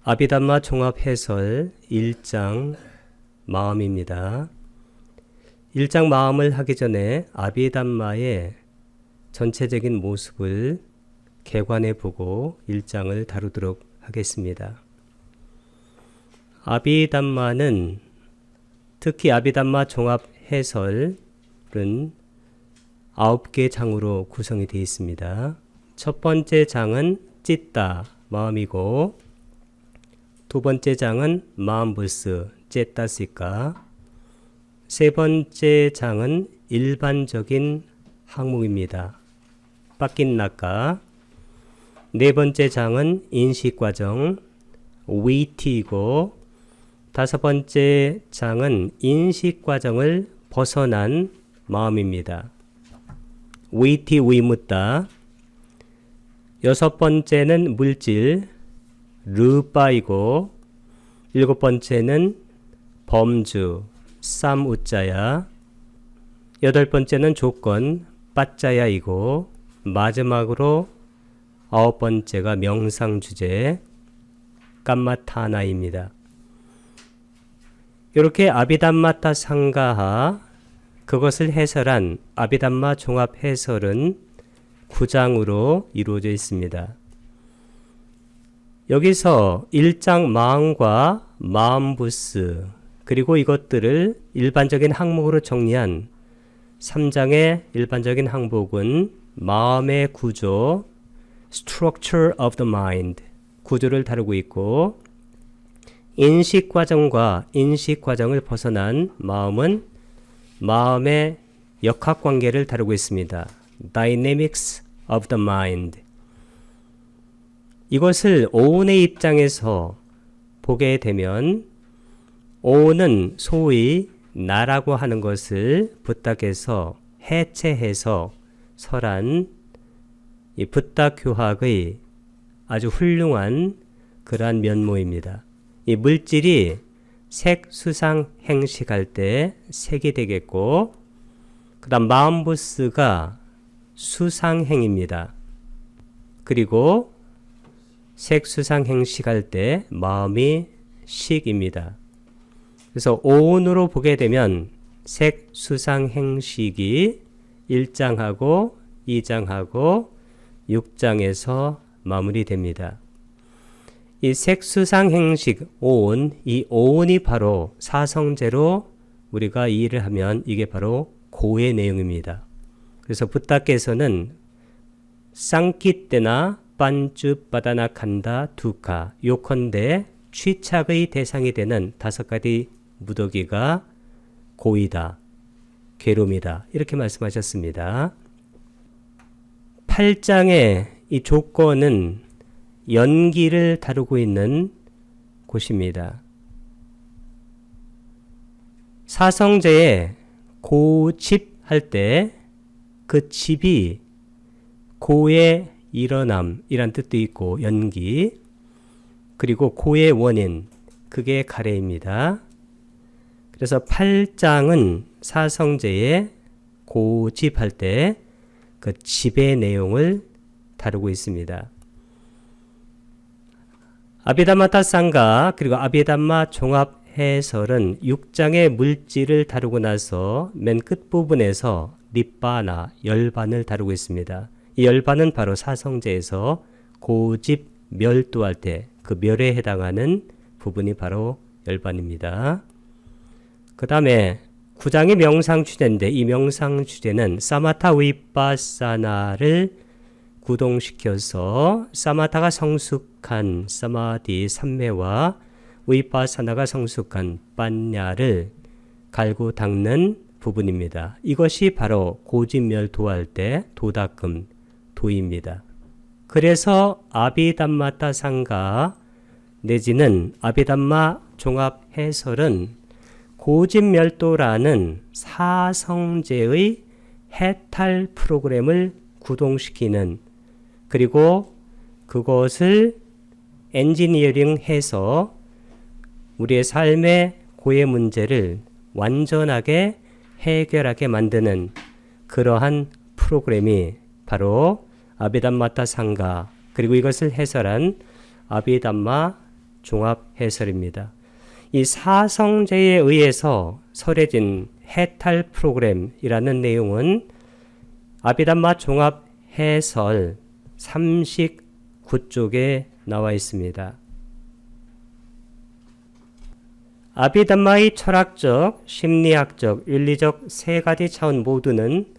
아비담마 종합해설 1장 마음입니다. 1장 마음을 하기 전에 아비담마의 전체적인 모습을 개관해 보고 1장을 다루도록 하겠습니다. 아비담마는 특히 아비담마 종합해설은 9개 장으로 구성이 되어 있습니다. 첫 번째 장은 찌따, 마음이고 두 번째 장은 마음부스, 째따시까, 세 번째 장은 일반적인 항목입니다. 빠낀나까, 네 번째 장은 인식과정, 위티이고, 다섯 번째 장은 인식과정을 벗어난 마음입니다. 위티 위묻다. 여섯 번째는 물질, 르빠이고, 일곱 번째는 범주, 쌈우짜야, 여덟 번째는 조건, 빠짜야이고, 마지막으로 아홉 번째가 명상주제, 깜마타나입니다. 이렇게 아비담마타 상가하, 그것을 해설한 아비담마 종합해설은 9장으로 이루어져 있습니다. 여기서 1장 마음과 마음부스, 그리고 이것들을 일반적인 항목으로 정리한 3장의 일반적인 항목은 마음의 구조, structure of the mind, 구조를 다루고 있고, 인식과정과 인식과정을 벗어난 마음은 마음의 역학관계를 다루고 있습니다. dynamics of the mind. 이것을 오온의 입장에서 보게 되면, 오온은 소위 나라고 하는 것을 부탁해서 해체해서 설한 이 부탁교학의 아주 훌륭한 그러한 면모입니다. 이 물질이 색, 수상, 행식할 때 색이 되겠고, 그 다음 마음부스가 수상행입니다. 그리고 색, 수상, 행식할 때 마음이 식입니다. 그래서 오온으로 보게 되면 색, 수상, 행식이 1장하고 2장하고 6장에서 마무리됩니다. 이 색, 수상, 행식, 오온, 이 오온이 바로 사성제로 우리가 이해를 하면 이게 바로 고의 내용입니다. 그래서 부탁께서는 쌍끼 때나 빤쭈바다나 간다 두카, 요컨대 취착의 대상이 되는 5가지 무더기가 고이다, 괴로움이다, 이렇게 말씀하셨습니다. 8장의 이 조건은 연기를 다루고 있는 곳입니다. 사성제에 고집할 때 그 집이 고의 일어남이란 뜻도 있고, 연기, 그리고 고의 원인, 그게 가래입니다. 그래서 8장은 사성제에 고집할 때 그 집의 내용을 다루고 있습니다. 아비담마타 상가 그리고 아비담마 종합해설은 6장의 물질을 다루고 나서 맨 끝부분에서 니빠나, 열반을 다루고 있습니다. 이 열반은 바로 사성제에서 고집 멸도할 때 그 멸에 해당하는 부분이 바로 열반입니다. 그 다음에 9장의 명상주제인데, 이 명상주제는 사마타 위빠사나를 구동시켜서 사마타가 성숙한 사마디 삼매와 위빠사나가 성숙한 빠냐를 갈고 닦는 부분입니다. 이것이 바로 고집멸도할 때 도닦음, 도입니다. 그래서 아비담마타 상가 내지는 아비담마 종합해설은 고집멸도라는 사성제의 해탈 프로그램을 구동시키는, 그리고 그것을 엔지니어링해서 우리의 삶의 고의 문제를 완전하게 해결하게 만드는 그러한 프로그램이 바로 아비담마타 상가, 그리고 이것을 해설한 아비담마 종합 해설입니다. 이 사성제에 의해서 설해진 해탈 프로그램이라는 내용은 아비담마 종합 해설 39쪽에 나와 있습니다. 아비담마의 철학적, 심리학적, 윤리적 세 가지 차원 모두는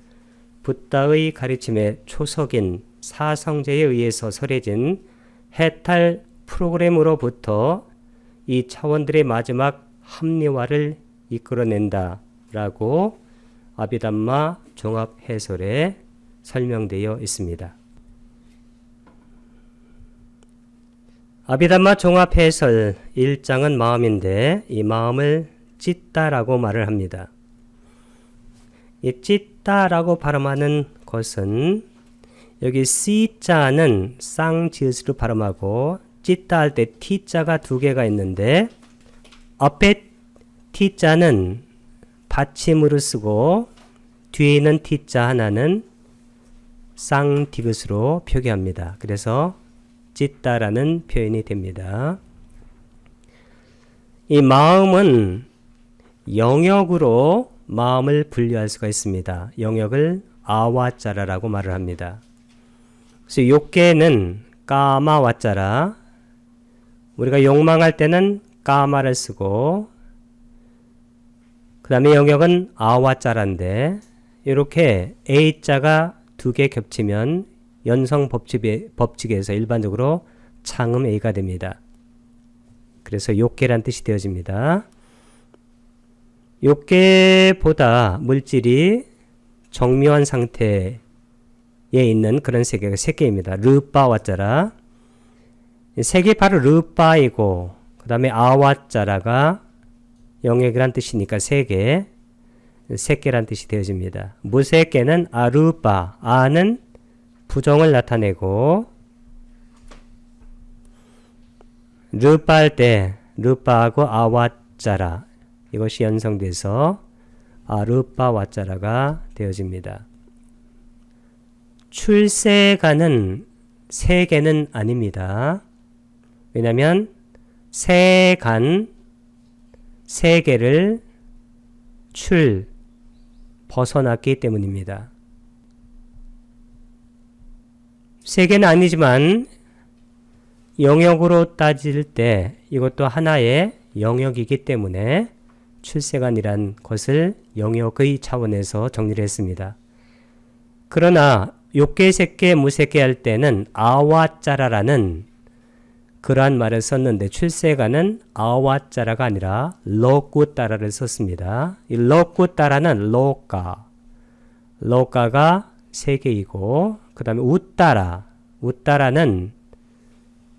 붓다의 가르침의 초석인 사성제에 의해서 설해진 해탈 프로그램으로부터 이 차원들의 마지막 합리화를 이끌어낸다 라고 아비담마 종합 해설에 설명되어 있습니다. 아비담마 종합 해설 1장은 마음인데 이 마음을 찢다라고 말을 합니다. 이 찢다라고 발음하는 것은 여기 C자는 쌍지읒으로 발음하고 찢다 할 때 T자가 두 개가 있는데 앞에 T자는 받침으로 쓰고 뒤에 있는 T자 하나는 쌍디귿으로 표기합니다. 그래서 찢다라는 표현이 됩니다. 이 마음은 영역으로 마음을 분류할 수가 있습니다. 영역을 아와짜라라고 말을 합니다. 그래서 욕계는 까마와짜라, 우리가 욕망할 때는 까마를 쓰고 그 다음에 영역은 아와짜라인데 이렇게 A자가 두 개 겹치면 연성 법칙에서 일반적으로 창음 A가 됩니다. 그래서 욕계란 뜻이 되어집니다. 욕계보다 물질이 정묘한 상태에 있는 그런 세계가 세 개입니다. 르빠와짜라, 세계 바로 르빠이고 그 다음에 아와짜라가 영역이란 뜻이니까 세 개란 뜻이 되어집니다. 무세계는 아르빠, 아는 부정을 나타내고 르빠 할 때 르빠하고 아와짜라 이것이 연성돼서 아르빠와짜라가 되어집니다. 출세가는 세계는 아닙니다. 왜냐하면 세간, 세계를 벗어났기 때문입니다. 세계는 아니지만 영역으로 따질 때 이것도 하나의 영역이기 때문에 출세간이란 것을 영역의 차원에서 정리를 했습니다. 그러나 욕계, 색계, 무색계 할 때는 아와짜라라는 그러한 말을 썼는데 출세간은 아와짜라가 아니라 로꾸따라를 썼습니다. 이 로꾸따라는 로까가 세 개이고 그 다음에 우따라는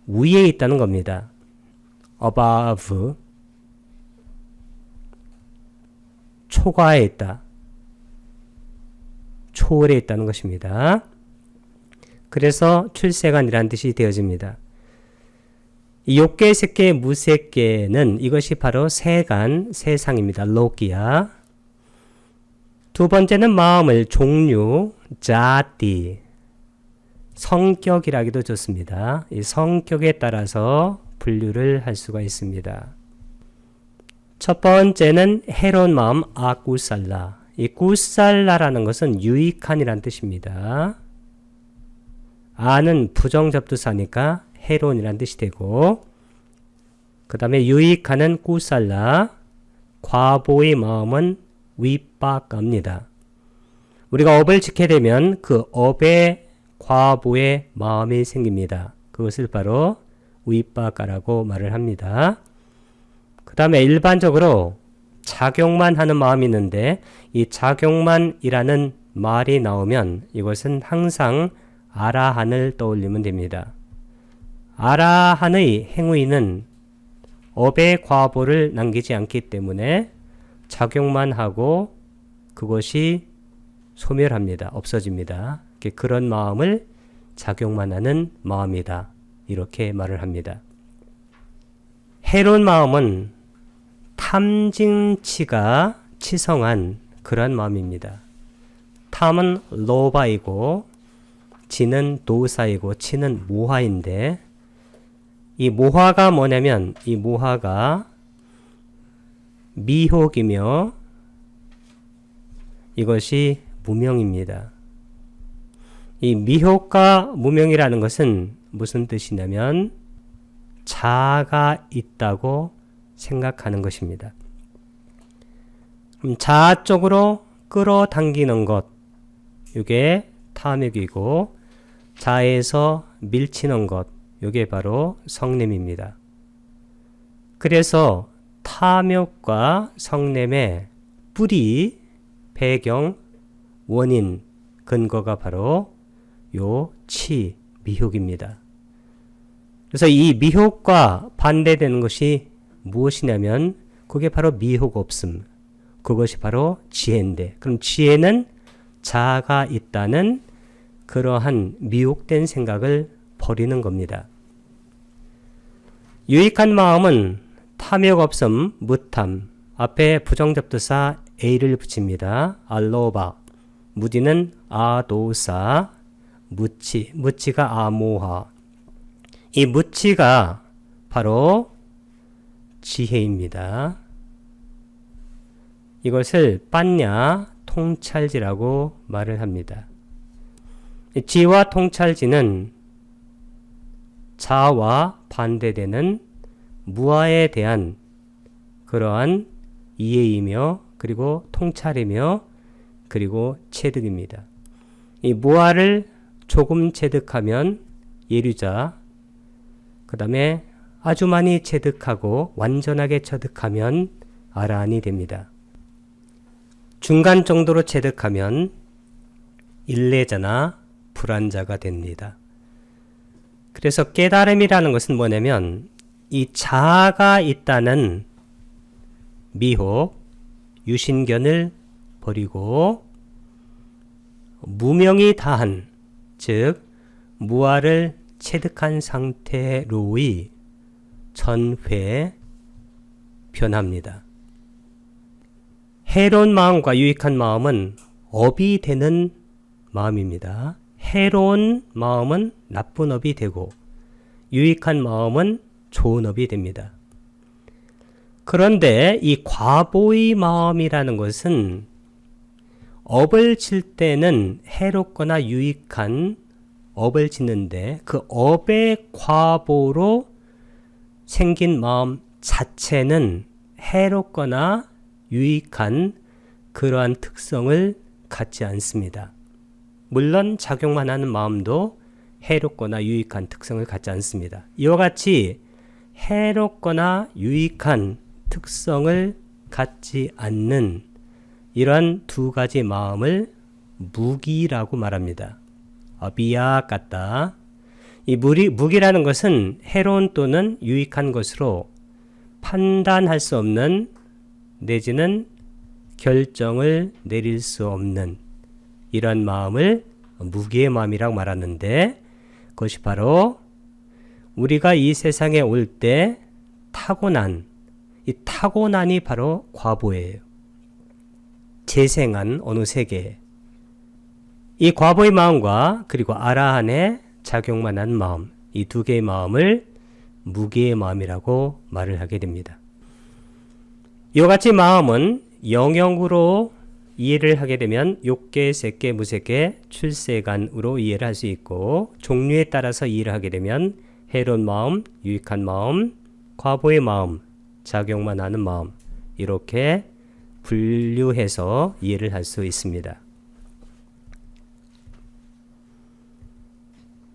위에 있다는 겁니다. above, 초과에 있다, 초월에 있다는 것입니다. 그래서 출세간이라는 뜻이 되어집니다. 이 욕계, 색계, 무색계는 이것이 바로 세간, 세상입니다. 로기야. 두 번째는 마음을 종류, 자띠, 성격이라기도 좋습니다. 이 성격에 따라서 분류를 할 수가 있습니다. 첫 번째는 해로운 마음, 아쿠살라. 이 쿠살라라는 것은 유익한이란 뜻입니다. 아는 부정접두사니까 해로운이란 뜻이 되고 그 다음에 유익한은 쿠살라, 과보의 마음은 위빠까입니다. 우리가 업을 지게 되면 그 업의 과보의 마음이 생깁니다. 그것을 바로 위빠까라고 말을 합니다. 그 다음에 일반적으로 작용만 하는 마음이 있는데 이 작용만이라는 말이 나오면 이것은 항상 아라한을 떠올리면 됩니다. 아라한의 행위는 업의 과보를 남기지 않기 때문에 작용만 하고 그것이 소멸합니다. 없어집니다. 그런 마음을 작용만 하는 마음이다. 이렇게 말을 합니다. 해로운 마음은 탐진치가 치성한 그런 마음입니다. 탐은 로바이고 지는 도사이고 치는 모화인데 이 모화가 뭐냐면 이 모화가 미혹이며 이것이 무명입니다. 이 미혹과 무명이라는 것은 무슨 뜻이냐면 자아가 있다고 생각하는 것입니다. 자아 쪽으로 끌어당기는 것, 이게 탐욕이고 자아에서 밀치는 것, 이게 바로 성냄입니다. 그래서 탐욕과 성냄의 뿌리, 배경, 원인, 근거가 바로 요 치, 미혹입니다. 그래서 이 미혹과 반대되는 것이 무엇이냐면 그게 바로 미혹 없음. 그것이 바로 지혜인데, 그럼 지혜는 자아가 있다는 그러한 미혹된 생각을 버리는 겁니다. 유익한 마음은 탐욕 없음, 무탐. 앞에 부정접두사 A를 붙입니다. 알로바. 무디는 아도사. 무치. 무치가 아모하. 이 무치가 바로 지혜입니다. 이것을 빤냐 통찰지라고 말을 합니다. 지와 통찰지는 자와 반대되는 무아에 대한 그러한 이해이며 그리고 통찰이며 그리고 체득입니다. 이 무아를 조금 체득하면 예류자, 그 다음에 아주 많이 체득하고 완전하게 체득하면 아라한이 됩니다. 중간 정도로 체득하면 일례자나 불안자가 됩니다. 그래서 깨달음이라는 것은 뭐냐면 이 자아가 있다는 미혹, 유신견을 버리고 무명이 다한, 즉 무아를 체득한 상태로의 전회 변합니다. 해로운 마음과 유익한 마음은 업이 되는 마음입니다. 해로운 마음은 나쁜 업이 되고 유익한 마음은 좋은 업이 됩니다. 그런데 이 과보의 마음이라는 것은 업을 칠 때는 해롭거나 유익한 업을 짓는데 그 업의 과보로 생긴 마음 자체는 해롭거나 유익한 그러한 특성을 갖지 않습니다. 물론 작용만 하는 마음도 해롭거나 유익한 특성을 갖지 않습니다. 이와 같이 해롭거나 유익한 특성을 갖지 않는 이러한 두 가지 마음을 무기라고 말합니다. 비약 같다. 이 무기라는 것은 해로운 또는 유익한 것으로 판단할 수 없는 내지는 결정을 내릴 수 없는 이런 마음을 무기의 마음이라고 말하는데 그것이 바로 우리가 이 세상에 올 때 타고난 이 타고난이 바로 과보예요. 재생한 어느 세계 이 과보의 마음과 그리고 아라한의 작용만 한 마음 이 두 개의 마음을 무기의 마음이라고 말을 하게 됩니다. 이와 같이 마음은 영역으로 이해를 하게 되면 욕계, 색계, 무색계, 출세간으로 이해를 할 수 있고 종류에 따라서 이해를 하게 되면 해로운 마음, 유익한 마음, 과보의 마음, 작용만 하는 마음 이렇게 분류해서 이해를 할 수 있습니다.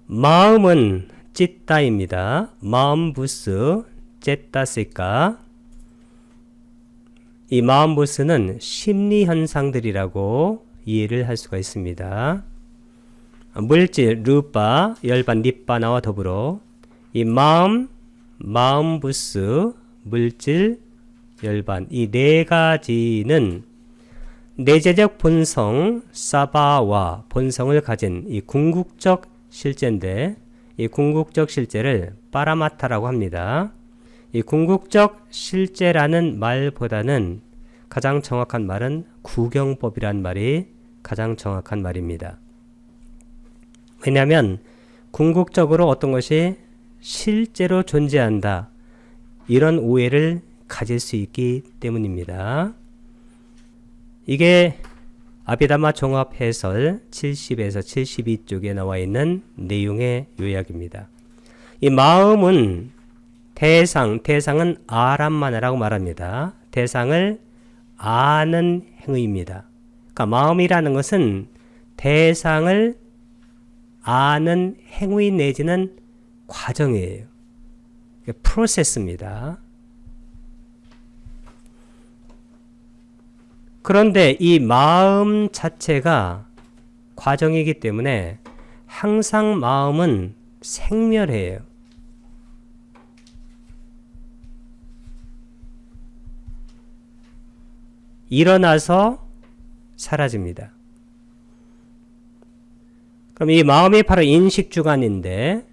마음은 찌따입니다. 마음 부스, 찌따시까 이 마음 부스는 심리 현상들이라고 이해를 할 수가 있습니다. 물질, 루파, 열반, 니빠나와 더불어 이 마음 부스, 물질, 열반 이 네 가지는 내재적 본성, 사바와 본성을 가진 이 궁극적 실제인데 이 궁극적 실제를 파라마타라고 합니다. 이 궁극적 실제라는 말보다는 가장 정확한 말은 구경법이란 말이 가장 정확한 말입니다. 왜냐하면 궁극적으로 어떤 것이 실제로 존재한다. 이런 오해를 가질 수 있기 때문입니다. 이게 아비다마 종합 해설 70에서 72쪽에 나와 있는 내용의 요약입니다. 이 마음은 대상은 아람마나라고 말합니다. 대상을 아는 행위입니다. 그러니까 마음이라는 것은 대상을 아는 행위 내지는 과정이에요. 프로세스입니다. 그런데 이 마음 자체가 과정이기 때문에 항상 마음은 생멸해요. 일어나서 사라집니다. 그럼 이 마음이 바로 인식주관인데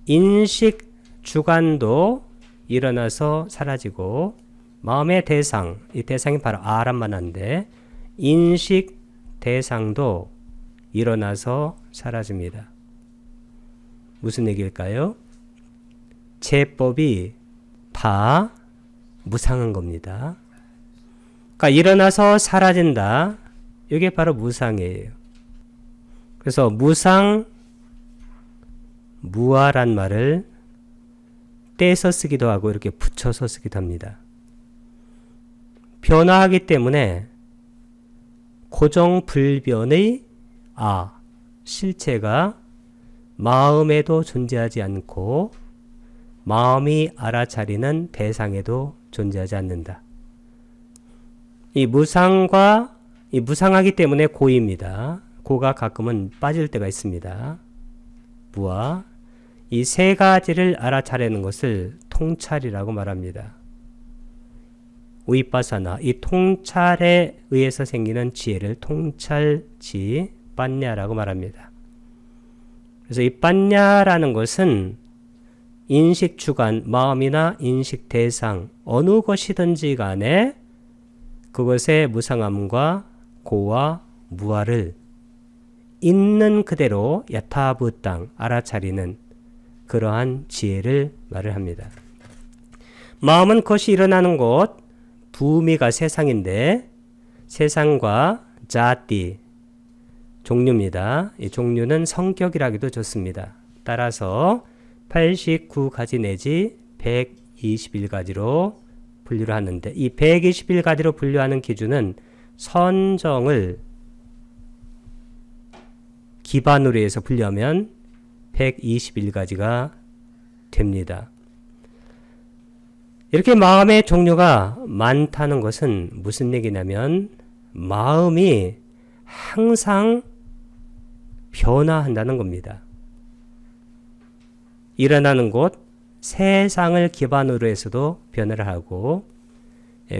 인식주관도 일어나서 사라지고 마음의 대상, 이 대상이 바로 아람마나인데 인식 대상도 일어나서 사라집니다. 무슨 얘기일까요? 제법이 다 무상한 겁니다. 그러니까 일어나서 사라진다. 이게 바로 무상이에요. 그래서 무상, 무아란 말을 떼서 쓰기도 하고 이렇게 붙여서 쓰기도 합니다. 변화하기 때문에 고정불변의 실체가 마음에도 존재하지 않고 마음이 알아차리는 대상에도 존재하지 않는다. 이 무상하기 때문에 고입니다. 고가 가끔은 빠질 때가 있습니다. 무아, 이 세 가지를 알아차리는 것을 통찰이라고 말합니다. 위파사나, 이 통찰에 의해서 생기는 지혜를 통찰지, 빠냐라고 말합니다. 그래서 이 빠냐라는 것은 인식주관, 마음이나 인식대상, 어느 것이든지 간에 그것의 무상함과 고와 무아를 있는 그대로 야타부땅, 알아차리는 그러한 지혜를 말을 합니다. 마음은 그것이 일어나는 곳, 부미가 세상인데 세상과 자띠, 종류입니다. 이 종류는 성격이라기도 좋습니다. 따라서 89가지 내지 121가지로 분류를 하는데 이 121가지로 분류하는 기준은 선정을 기반으로 해서 분류하면 121가지가 됩니다. 이렇게 마음의 종류가 많다는 것은 무슨 얘기냐면 마음이 항상 변화한다는 겁니다. 일어나는 곳, 세상을 기반으로 해서도 변화를 하고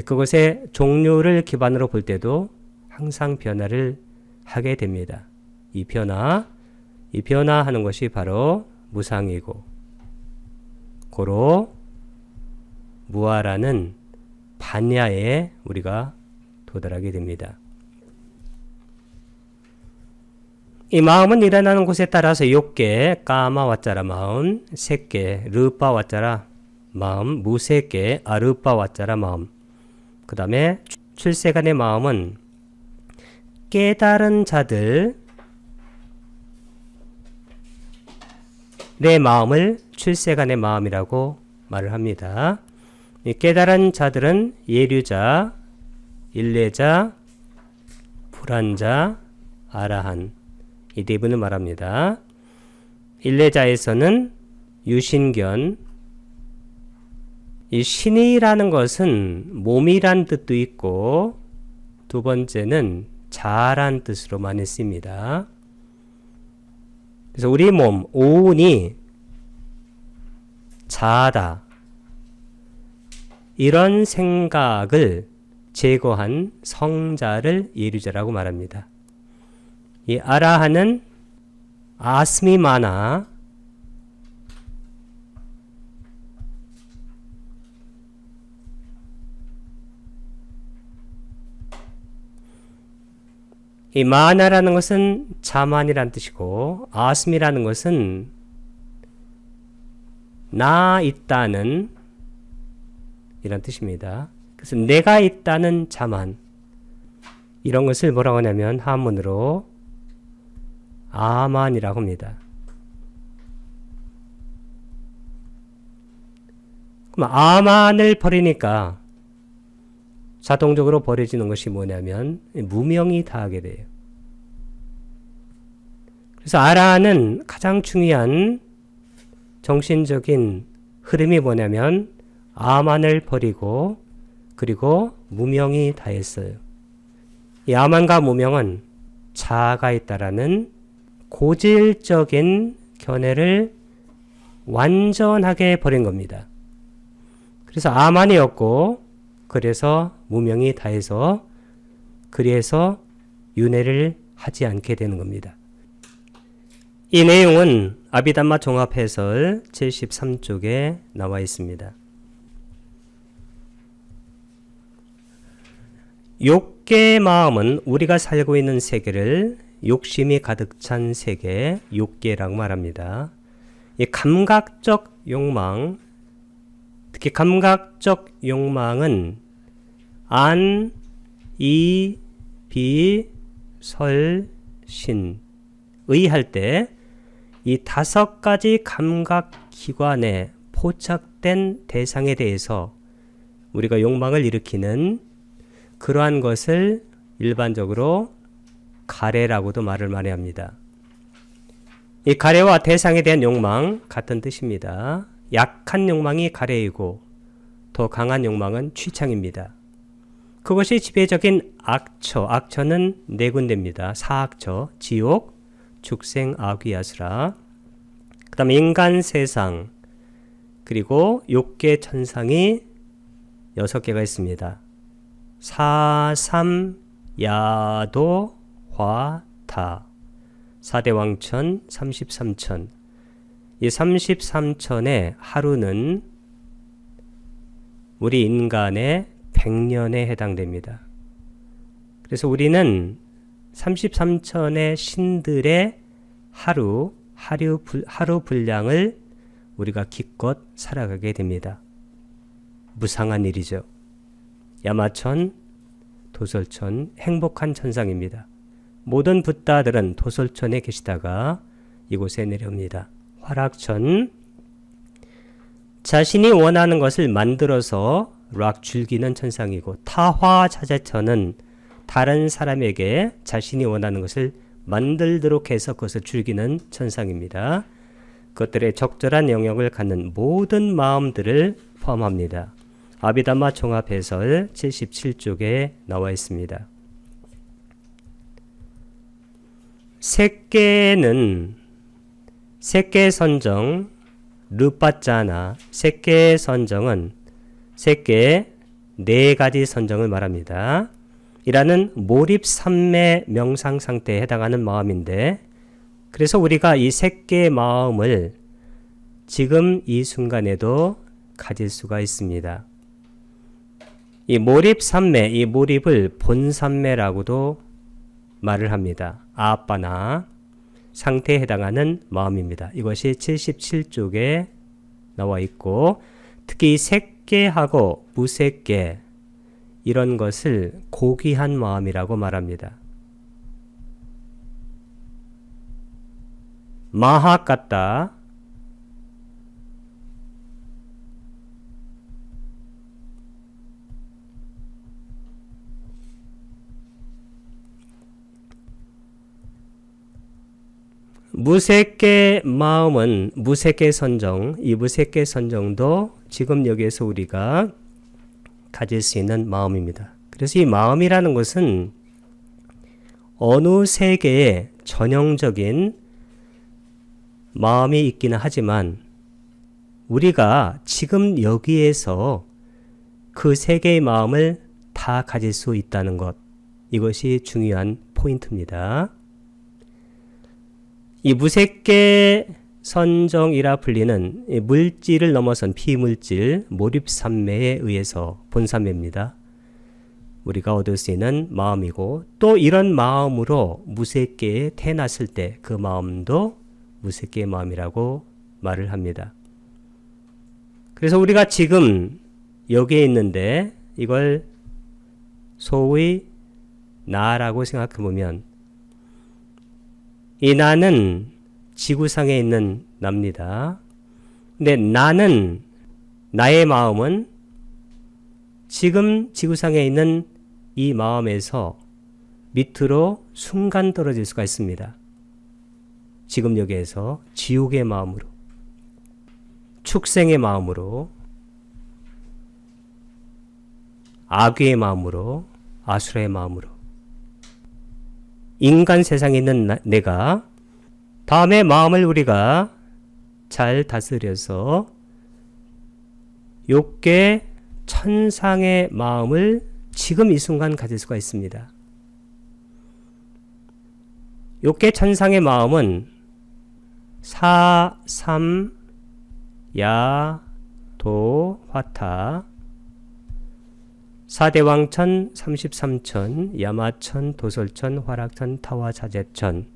그것의 종류를 기반으로 볼 때도 항상 변화를 하게 됩니다. 이 변화하는 것이 바로 무상이고 고로 무아라는 반야에 우리가 도달하게 됩니다. 이 마음은 일어나는 곳에 따라서 6개, 까마 왓자라 마음, 3개, 르빠 왓자라 마음, 무세개, 아르빠 왓자라 마음. 그 다음에 출세간의 마음은 깨달은 자들 내 마음을 출세간의 마음이라고 말을 합니다. 이 깨달은 자들은 예류자, 일례자, 불안자, 아라한 이 네 분을 말합니다. 일례자에서는 유신견, 이 신이라는 것은 몸이란 뜻도 있고 두 번째는 자란 뜻으로 많이 씁니다. 그래서 우리 몸, 오운이 자다. 이런 생각을 제거한 성자를 예류자라고 말합니다. 이 아라한은 아스미마나 이 마나라는 것은 자만이란 뜻이고 아스미라는 것은 나 있다는 이란 뜻입니다. 그래서 내가 있다는 자만, 이런 것을 뭐라고 하냐면 한문으로 아만이라고 합니다. 그럼 아만을 버리니까 자동적으로 버려지는 것이 뭐냐면 무명이 다하게 돼요. 그래서 아라는 가장 중요한 정신적인 흐름이 뭐냐면 아만을 버리고 그리고 무명이 다했어요. 이 아만과 무명은 자아가 있다라는 고질적인 견해를 완전하게 버린 겁니다. 그래서 아만이 없고 그래서 무명이 다해서 그래서 윤회를 하지 않게 되는 겁니다. 이 내용은 아비담마 종합해설 73쪽에 나와 있습니다. 욕계의 마음은 우리가 살고 있는 세계를 욕심이 가득 찬 세계, 욕계라고 말합니다. 이 감각적 욕망, 특히 감각적 욕망은 안, 이, 비, 설, 신, 의 할 때 이 5가지 감각 기관에 포착된 대상에 대해서 우리가 욕망을 일으키는 그러한 것을 일반적으로 가래라고도 말을 많이 합니다. 이 가래와 대상에 대한 욕망 같은 뜻입니다. 약한 욕망이 가래이고 더 강한 욕망은 취창입니다. 그것이 지배적인 악처, 악처는 4군데입니다. 사악처, 지옥, 축생, 아귀아수라, 그 다음에 인간 세상, 그리고 욕계 천상이 6개가 있습니다. 사삼, 야도, 화, 타, 4대 왕천, 33천. 이 33천의 하루는 우리 인간의 100년에 해당됩니다. 그래서 우리는 33천의 신들의 하루 분량을 우리가 기껏 살아가게 됩니다. 무상한 일이죠. 야마천, 도솔천, 행복한 천상입니다. 모든 붓다들은 도솔천에 계시다가 이곳에 내려옵니다. 화락천, 자신이 원하는 것을 만들어서 락 즐기는 천상이고, 타화자재천은 다른 사람에게 자신이 원하는 것을 만들도록 해서 그것을 즐기는 천상입니다. 그것들의 적절한 영역을 갖는 모든 마음들을 포함합니다. 아비담마 종합해설 77쪽에 나와 있습니다. 색계는 색계선정, 르빠짜나 색계선정은 색계 4가지 선정을 말합니다. 이라는 몰입삼매 명상 상태에 해당하는 마음인데, 그래서 우리가 이 색계의 마음을 지금 이 순간에도 가질 수가 있습니다. 이 몰입삼매, 이 몰입을 본삼매라고도 말을 합니다. 아빠나 상태에 해당하는 마음입니다. 이것이 77쪽에 나와 있고, 특히 색계하고 무색계, 이런 것을 고귀한 마음이라고 말합니다. 마하까따, 무색계 마음은 무색계 선정, 이 무색계 선정도 지금 여기에서 우리가 가질 수 있는 마음입니다. 그래서 이 마음이라는 것은 어느 세계에 전형적인 마음이 있기는 하지만 우리가 지금 여기에서 그 세계의 마음을 다 가질 수 있다는 것, 이것이 중요한 포인트입니다. 이 무색계 선정이라 불리는 물질을 넘어선 비물질 몰입삼매에 의해서 본삼매입니다. 우리가 얻을 수 있는 마음이고, 또 이런 마음으로 무색계에 태어났을 때 그 마음도 무색계의 마음이라고 말을 합니다. 그래서 우리가 지금 여기에 있는데 이걸 소위 나라고 생각해 보면, 이 나는 지구상에 있는 나입니다. 근데 나의 마음은 지금 지구상에 있는 이 마음에서 밑으로 순간 떨어질 수가 있습니다. 지금 여기에서 지옥의 마음으로, 축생의 마음으로, 악귀의 마음으로, 아수라의 마음으로, 인간 세상에 있는 내가 다음에 마음을 우리가 잘 다스려서 욕계 천상의 마음을 지금 이 순간 가질 수가 있습니다. 욕계 천상의 마음은 사, 삼, 야, 도, 화타, 사대왕천, 33천, 야마천, 도솔천, 화락천, 타와 자재천,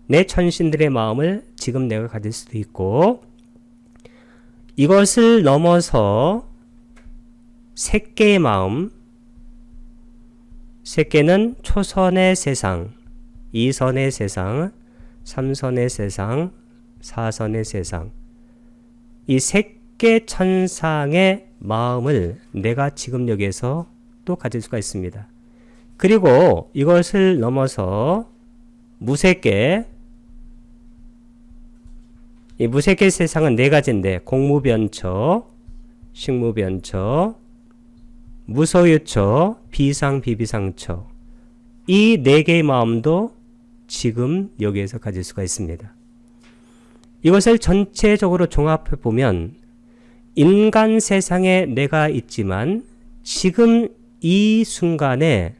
내 천신들의 마음을 지금 내가 가질 수도 있고, 이것을 넘어서 색계의 마음, 색계는 초선의 세상, 2선의 세상, 3선의 세상, 4선의 세상, 이 색계 천상의 마음을 내가 지금 여기에서 또 가질 수가 있습니다. 그리고 이것을 넘어서 무색계, 이 무색계 세상은 네 가지인데, 공무변처, 식무변처, 무소유처, 비상비비상처, 이 네 개의 마음도 지금 여기에서 가질 수가 있습니다. 이것을 전체적으로 종합해 보면 인간 세상에 내가 있지만 지금 이 순간에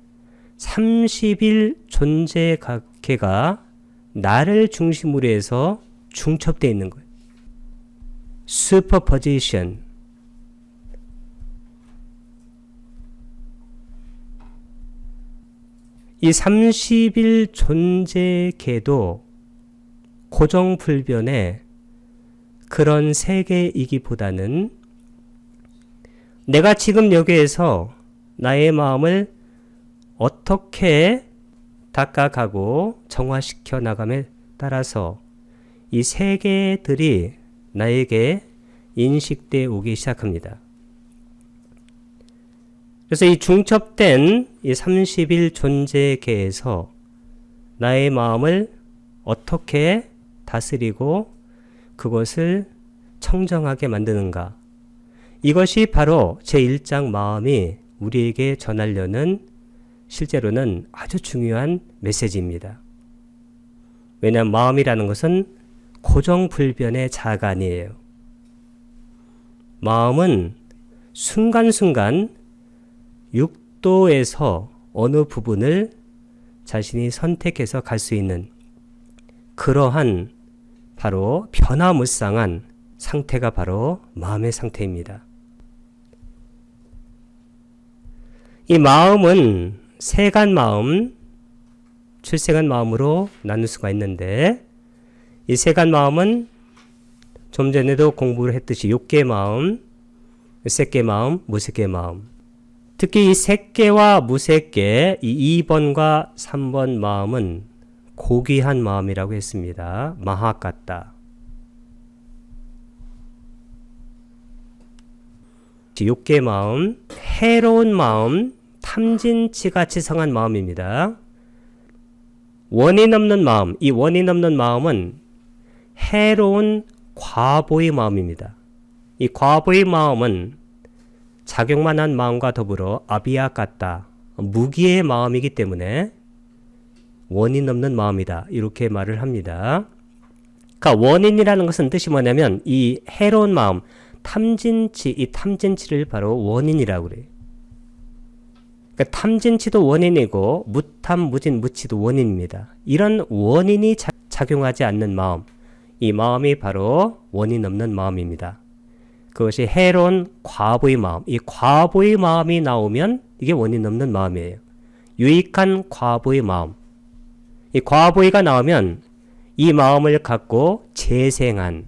30일 존재계가 나를 중심으로 해서 중첩되어 있는 거예요. 슈퍼포지션. 이 30일 존재계도 고정불변의 그런 세계이기보다는 내가 지금 여기에서 나의 마음을 어떻게 닦아가고 정화시켜 나감에 따라서 이 세계들이 나에게 인식되어 오기 시작합니다. 그래서 이 중첩된 이 30일 존재계에서 나의 마음을 어떻게 다스리고 그것을 청정하게 만드는가, 이것이 바로 제1장 마음이 우리에게 전하려는 실제로는 아주 중요한 메시지입니다. 왜냐하면 마음이라는 것은 고정불변의 자아가 아니에요. 마음은 순간순간 육도에서 어느 부분을 자신이 선택해서 갈 수 있는 그러한 바로 변화무쌍한 상태가 바로 마음의 상태입니다. 이 마음은 세간 마음, 출생한 마음으로 나눌 수가 있는데, 이 세간 마음은 좀 전에도 공부를 했듯이 욕계 마음, 색계 마음, 무색계 마음, 특히 이 색계와 무색계, 이 2번과 3번 마음은 고귀한 마음이라고 했습니다. 마하카타. 욕계 마음, 해로운 마음, 탐진치가 지성한 마음입니다. 원인 없는 마음, 이 원인 없는 마음은 해로운 과보의 마음입니다. 이 과보의 마음은 작용만 한 마음과 더불어 아비아카타, 무기의 마음이기 때문에 원인 없는 마음이다, 이렇게 말을 합니다. 그러니까 원인이라는 것은 뜻이 뭐냐면 이 해로운 마음, 탐진치, 이 탐진치를 바로 원인이라고 그래요. 그러니까 탐진치도 원인이고 무탐, 무진, 무치도 원인입니다. 이런 원인이 작용하지 않는 마음, 이 마음이 바로 원인 없는 마음입니다. 그것이 해로운 과보의 마음, 이 과보의 마음이 나오면 이게 원인 없는 마음이에요. 유익한 과보의 마음. 이 과보의가 나오면 이 마음을 갖고 재생한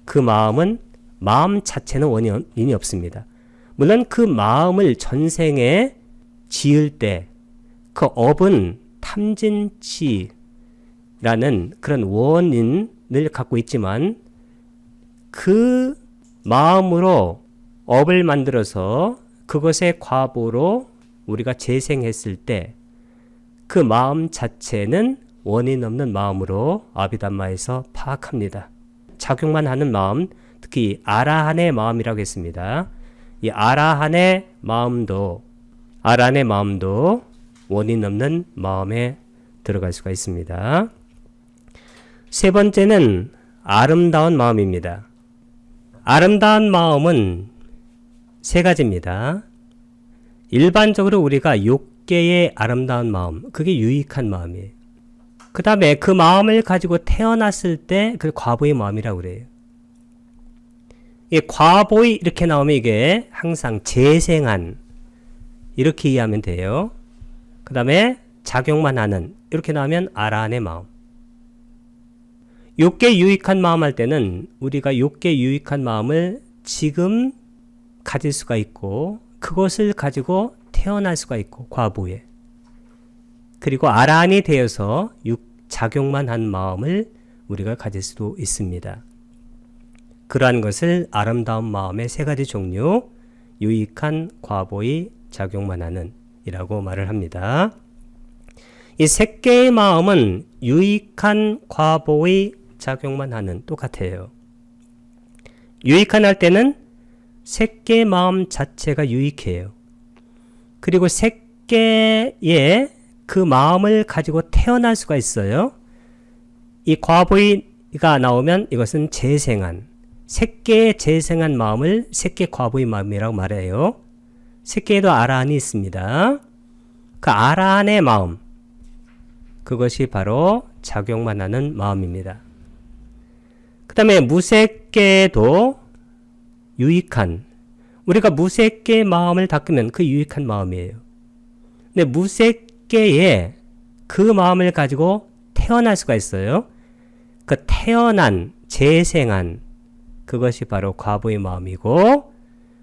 그 마음은 마음 자체는 원인이 없습니다. 물론 그 마음을 전생에 지을 때 그 업은 탐진치라는 그런 원인을 갖고 있지만 그 마음으로 업을 만들어서 그것의 과보로 우리가 재생했을 때 그 마음 자체는 원인 없는 마음으로 아비담마에서 파악합니다. 작용만 하는 마음, 특히 아라한의 마음이라고 했습니다. 이 아라한의 마음도 원인 없는 마음에 들어갈 수가 있습니다. 세 번째는 아름다운 마음입니다. 아름다운 마음은 세 가지입니다. 일반적으로 우리가 욕계의 아름다운 마음, 그게 유익한 마음이에요. 그 다음에 그 마음을 가지고 태어났을 때 그 과보의 마음이라고 그래요. 이 과보의 이렇게 나오면 이게 항상 재생한 이렇게 이해하면 돼요. 그 다음에 작용만 하는 이렇게 나오면 아라한의 마음. 욕계 유익한 마음 할 때는 우리가 욕계 유익한 마음을 지금 가질 수가 있고 그것을 가지고 태어날 수가 있고 과보에. 그리고 아라한이 되어서 작용만 한 마음을 우리가 가질 수도 있습니다. 그러한 것을 아름다운 마음의 세 가지 종류, 유익한 과보의 작용만 하는 이라고 말을 합니다. 이 세 개의 마음은 유익한 과보의 작용만 하는 똑같아요. 유익한 할 때는 세 개의 마음 자체가 유익해요. 그리고 세 개의 그 마음을 가지고 태어날 수가 있어요. 이 과보의가 나오면 이것은 재생한, 세 개의 재생한 마음을 세 개 과보의 마음이라고 말해요. 세 개에도 아라한이 있습니다. 그 아라한의 마음, 그것이 바로 작용만 하는 마음입니다. 그 다음에 무색계도 유익한, 우리가 무색계의 마음을 닦으면 그 유익한 마음이에요. 근데 무색계의 그 마음을 가지고 태어날 수가 있어요. 그 태어난, 재생한 그것이 바로 과보의 마음이고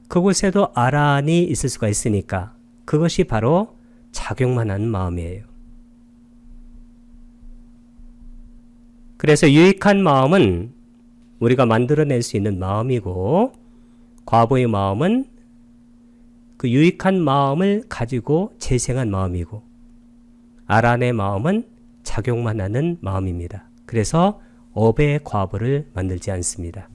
그곳에도 아라한이 있을 수가 있으니까 그것이 바로 작용만 하는 마음이에요. 그래서 유익한 마음은 우리가 만들어낼 수 있는 마음이고 과보의 마음은 그 유익한 마음을 가지고 재생한 마음이고 아라한의 마음은 작용만 하는 마음입니다. 그래서 업의 과보를 만들지 않습니다.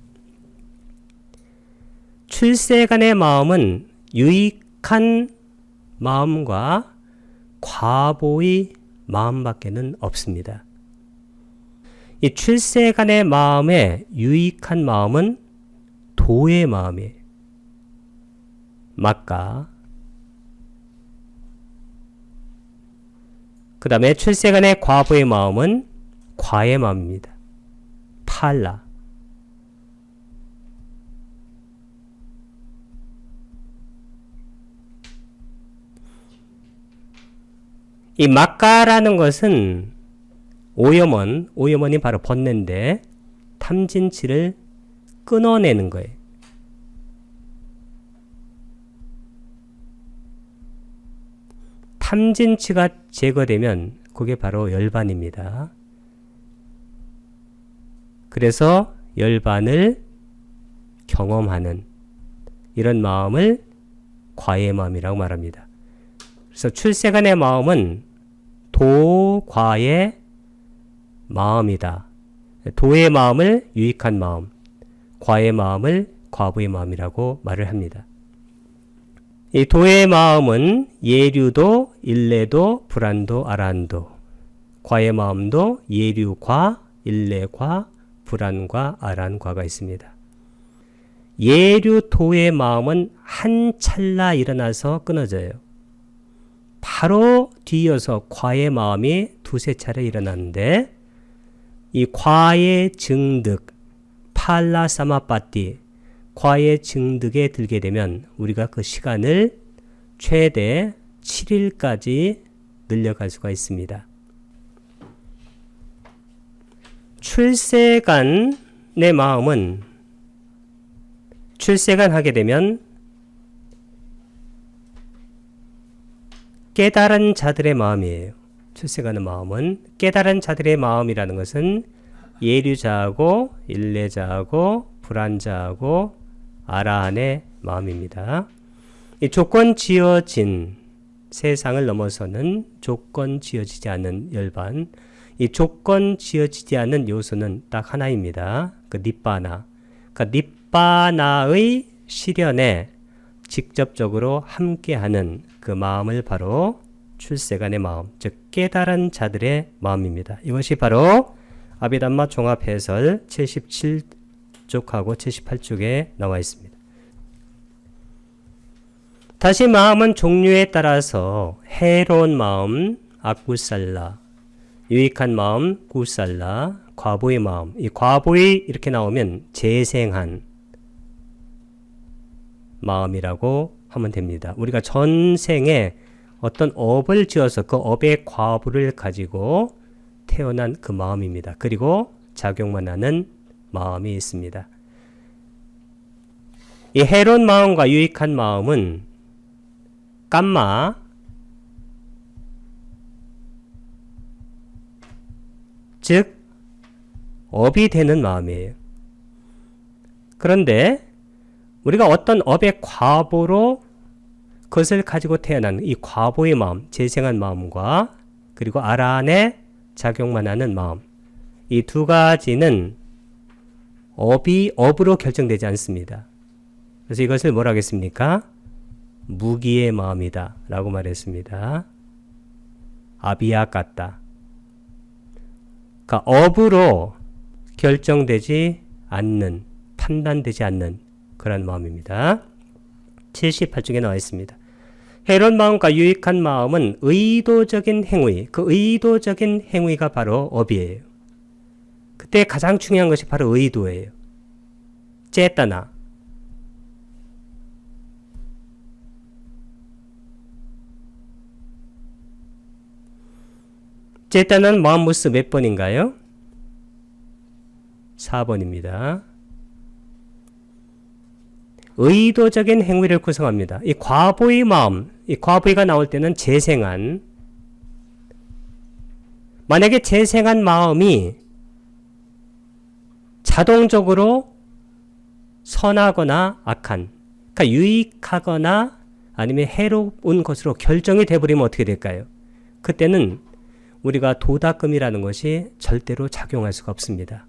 출세간의 마음은 유익한 마음과 과보의 마음밖에는 없습니다. 이 출세간의 마음의 유익한 마음은 도의 마음이에요. 막가. 그 다음에 출세간의 과보의 마음은 과의 마음입니다. 팔라. 이 막가라는 것은 오염원이 바로 번뇌인데 탐진치를 끊어내는 거예요. 탐진치가 제거되면 그게 바로 열반입니다. 그래서 열반을 경험하는 이런 마음을 과의 마음이라고 말합니다. 그래서 출세간의 마음은 도과의 마음이다. 도의 마음을 유익한 마음, 과의 마음을 과부의 마음이라고 말을 합니다. 이 도의 마음은 예류도, 일례도, 불안도, 아라한도. 과의 마음도 예류과, 일례과, 불안과, 아라한과가 있습니다. 예류도의 마음은 한 찰나 일어나서 끊어져요. 바로 뒤이어서 과의 마음이 두세 차례 일어나는데 이 과의 증득, 팔라 사마빠띠, 과의 증득에 들게 되면 우리가 그 시간을 최대 7일까지 늘려갈 수가 있습니다. 출세간의 마음은 출세간 하게 되면 깨달은 자들의 마음이에요. 출세간의 마음은 깨달은 자들의 마음이라는 것은 예류자하고 일례자하고 불안자하고 아라한의 마음입니다. 이 조건 지어진 세상을 넘어서는 조건 지어지지 않는 열반, 이 조건 지어지지 않는 요소는 딱 하나입니다. 그 니빠나. 그 니빠나의 실현에 직접적으로 함께하는 그 마음을 바로 출세간의 마음, 즉 깨달은 자들의 마음입니다. 이것이 바로 아비담마 종합해설 77쪽하고 78쪽에 나와 있습니다. 다시 마음은 종류에 따라서 해로운 마음, 아쿠살라, 유익한 마음, 구살라, 과보의 마음. 이 과보의 이렇게 나오면 재생한 마음이라고 하면 됩니다. 우리가 전생에 어떤 업을 지어서 그 업의 과보를 가지고 태어난 그 마음입니다. 그리고 작용만 하는 마음이 있습니다. 이 해로운 마음과 유익한 마음은 깜마, 즉 업이 되는 마음이에요. 그런데 우리가 어떤 업의 과보로 그것을 가지고 태어난 이 과보의 마음, 재생한 마음과 그리고 아라한에 작용만 하는 마음, 이 두 가지는 업으로 결정되지 않습니다. 그래서 이것을 뭐라 하겠습니까? 무기의 마음이다 라고 말했습니다. 아비아 같다. 그러니까 업으로 결정되지 않는, 판단되지 않는 그런 마음입니다. 78쪽에 나와 있습니다. 해로운 마음과 유익한 마음은 의도적인 행위, 그 의도적인 행위가 바로 업이에요. 그때 가장 중요한 것이 바로 의도예요. 째따나. 째따나는 마음무스 몇 번인가요? 4번입니다. 의도적인 행위를 구성합니다. 이 과보의 마음, 이 과보의가 나올 때는 재생한, 만약에 재생한 마음이 자동적으로 선하거나 악한, 그러니까 유익하거나 아니면 해로운 것으로 결정이 되어버리면 어떻게 될까요? 그때는 우리가 도다금이라는 것이 절대로 작용할 수가 없습니다.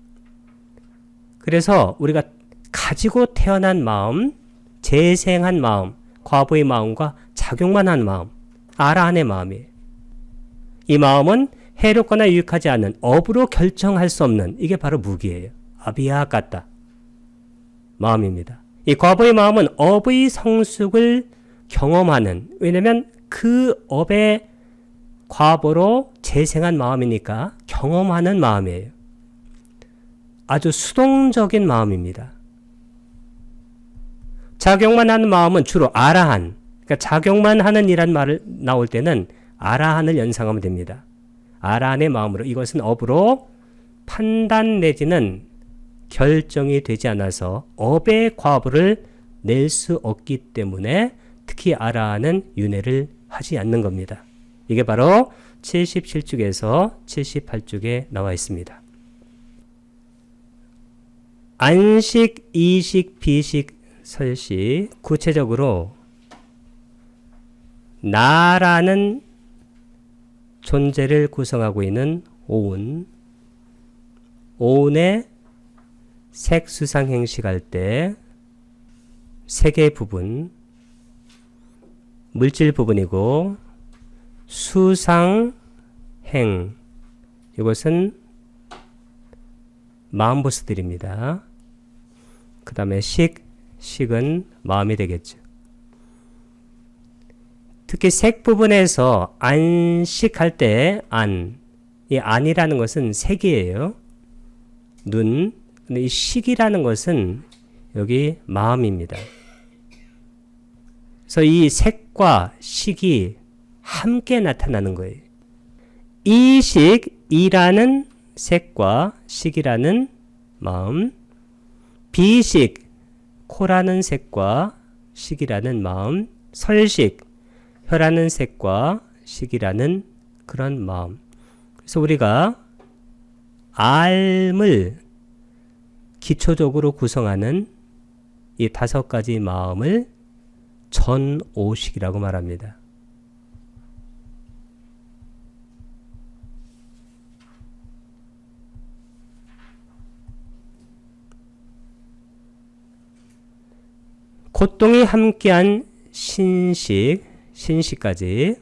그래서 우리가 가지고 태어난 마음, 재생한 마음, 과보의 마음과 작용만 한 마음, 아라한의 마음이에요. 이 마음은 해롭거나 유익하지 않는 업으로 결정할 수 없는, 이게 바로 무기예요. 아비아 같다 마음입니다. 이 과보의 마음은 업의 성숙을 경험하는, 왜냐하면 그 업의 과보로 재생한 마음이니까 경험하는 마음이에요. 아주 수동적인 마음입니다. 작용만 하는 마음은 주로 아라한, 그러니까 작용만 하는 이란 말을 나올 때는 아라한을 연상하면 됩니다. 아라한의 마음으로, 이것은 업으로 판단 내지는 결정이 되지 않아서 업의 과보를 낼 수 없기 때문에 특히 아라한은 윤회를 하지 않는 겁니다. 이게 바로 77쪽에서 78쪽에 나와 있습니다. 안식, 이식, 비식, 설식, 구체적으로 나라는 존재를 구성하고 있는 오운, 오운의 색수상행식할 때 세 개의 부분, 물질 부분이고 수상행, 이것은 마음보스들입니다. 그 다음에 식은 마음이 되겠죠. 특히 색 부분에서 안식할 때 이 안이라는 것은 색이에요. 눈. 근데 이 식이라는 것은 여기 마음입니다. 그래서 이 색과 식이 함께 나타나는 거예요. 이식이라는 색과 식이라는 마음, 비식, 코라는 색과 식이라는 마음, 설식, 혀라는 색과 식이라는 그런 마음. 그래서 우리가 알을 기초적으로 구성하는 이 5가지 마음을 전오식이라고 말합니다. 고통이 함께한 신식까지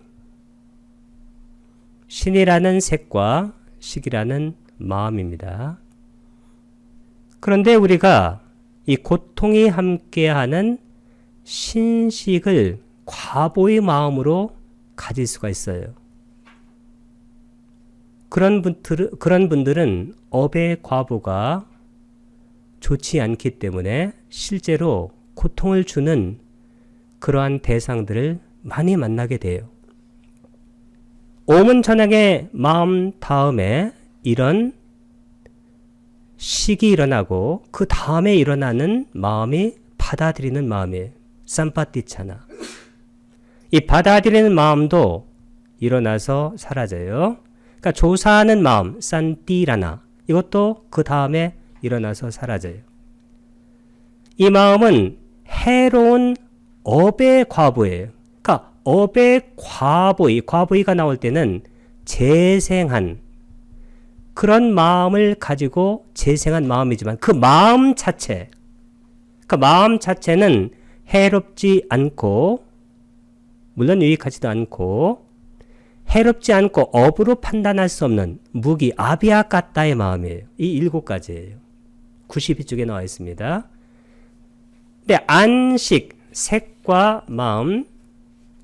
신이라는 색과 식이라는 마음입니다. 그런데 우리가 이 고통이 함께하는 신식을 과보의 마음으로 가질 수가 있어요. 그런 분들은 업의 과보가 좋지 않기 때문에 실제로 고통을 주는 그러한 대상들을 많이 만나게 돼요. 오문천향의 마음 다음에 이런 식이 일어나고 그 다음에 일어나는 마음이 받아들이는 마음이에요. 삼파티차나. 이 받아들이는 마음도 일어나서 사라져요. 그러니까 조사하는 마음, 산띠라나. 이것도 그 다음에 일어나서 사라져요. 이 마음은 해로운 업의 과보예요. 그러니까 업의 과보이가 나올 때는 재생한 그런 마음을 가지고 재생한 마음이지만 그 마음 자체, 그 마음 자체는 해롭지 않고 물론 유익하지도 않고 해롭지 않고 업으로 판단할 수 없는 무기 아비아까따의 마음이에요. 이 7가지예요. 92쪽에 나와 있습니다. 근데 안식, 색과 마음,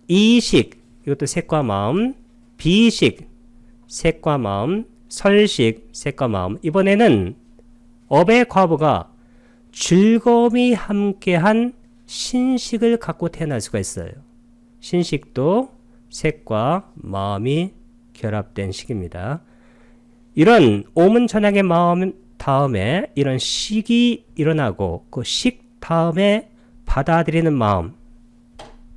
이식, 이것도 색과 마음, 비식, 색과 마음, 설식, 색과 마음. 이번에는 업의 과보가 즐거움이 함께한 신식을 갖고 태어날 수가 있어요. 신식도 색과 마음이 결합된 식입니다. 이런 오문천향의 마음 다음에 이런 식이 일어나고 그 식 다음에 받아들이는 마음,